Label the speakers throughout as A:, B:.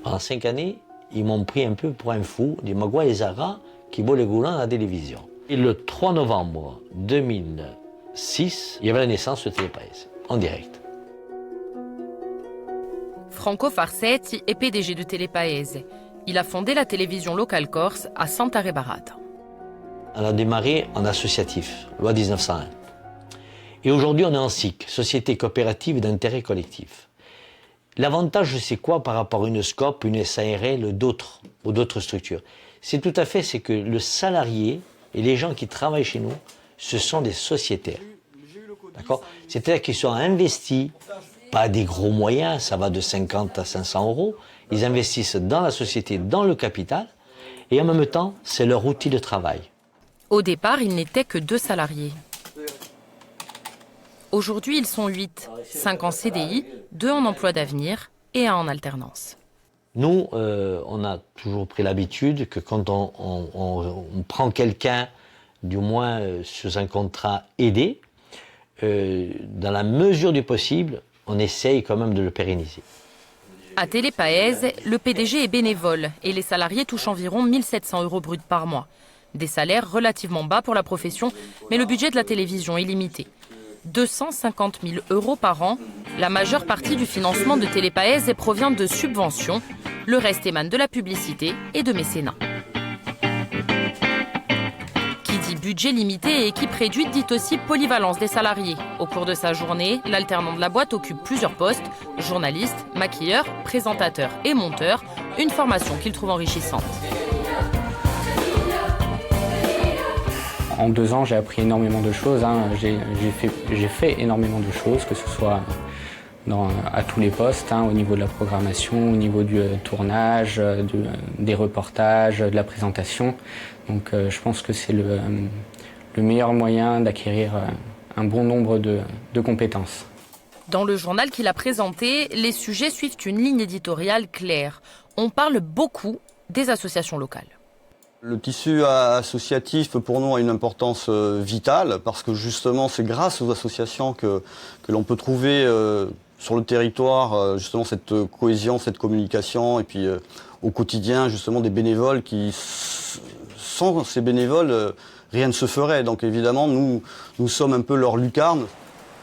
A: Pendant 5 années, ils m'ont pris un peu pour un fou, dit Magua et Zara qui boit les goulants à la télévision. Et le 3 novembre 2006, il y avait la naissance de Telepaese, en direct.
B: Franco Farsetti est PDG de Telepaese. Il a fondé la télévision locale corse à Santa Rebarata.
A: On a démarré en associatif, loi 1901. Et aujourd'hui, on est en SIC, Société coopérative d'intérêt collectif. L'avantage, c'est quoi par rapport à une SCOP, une SARL ou d'autres structures? C'est tout à fait, c'est que le salarié et les gens qui travaillent chez nous, ce sont des sociétaires. D'accord? C'est-à-dire qu'ils sont investis, pas des gros moyens, ça va de 50 à 500 euros. Ils investissent dans la société, dans le capital, et en même temps, c'est leur outil de travail.
B: Au départ, il n'était que 2 salariés. Aujourd'hui, ils sont 8, 5 en CDI, 2 en emploi d'avenir et 1 en alternance.
A: Nous, on a toujours pris l'habitude que quand on prend quelqu'un, du moins sous un contrat aidé, dans la mesure du possible, on essaye quand même de le pérenniser.
B: À Telepaese, le PDG est bénévole et les salariés touchent environ 1700 € bruts par mois. Des salaires relativement bas pour la profession, mais le budget de la télévision est limité. 250 000 € par an, la majeure partie du financement de Telepaese provient de subventions. Le reste émane de la publicité et de mécénat. Qui dit budget limité et équipe réduite dit aussi polyvalence des salariés. Au cours de sa journée, l'alternant de la boîte occupe plusieurs postes, journaliste, maquilleur, présentateur et monteur, une formation qu'il trouve enrichissante.
C: En 2 ans, j'ai appris énormément de choses. J'ai fait énormément de choses, que ce soit à tous les postes, au niveau de la programmation, au niveau du tournage, des reportages, de la présentation. Donc je pense que c'est le meilleur moyen d'acquérir un bon nombre de compétences.
B: Dans le journal qu'il a présenté, les sujets suivent une ligne éditoriale claire. On parle beaucoup des associations locales.
D: Le tissu associatif, pour nous, a une importance vitale parce que justement, c'est grâce aux associations que l'on peut trouver sur le territoire justement cette cohésion, cette communication et puis au quotidien justement des bénévoles qui, sans ces bénévoles, rien ne se ferait. Donc évidemment, nous sommes un peu leur lucarne.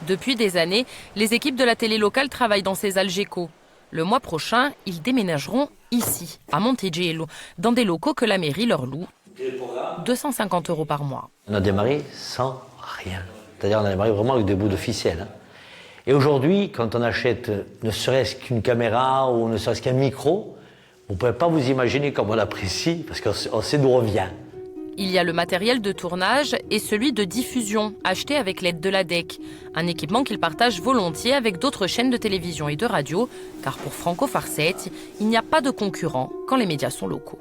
B: Depuis des années, les équipes de la télé locale travaillent dans ces Algeco. Le mois prochain, ils déménageront ici, à Montigello, dans des locaux que la mairie leur loue. 250 € par mois.
A: On a démarré sans rien. C'est-à-dire on a démarré vraiment avec des bouts de ficelle. Et aujourd'hui, quand on achète ne serait-ce qu'une caméra ou ne serait-ce qu'un micro, vous ne pouvez pas vous imaginer comme on l'apprécie, parce qu'on sait d'où on vient.
B: Il y a le matériel de tournage et celui de diffusion, acheté avec l'aide de l'ADEC. Un équipement qu'il partage volontiers avec d'autres chaînes de télévision et de radio, car pour Franco Farsetti, il n'y a pas de concurrent quand les médias sont locaux.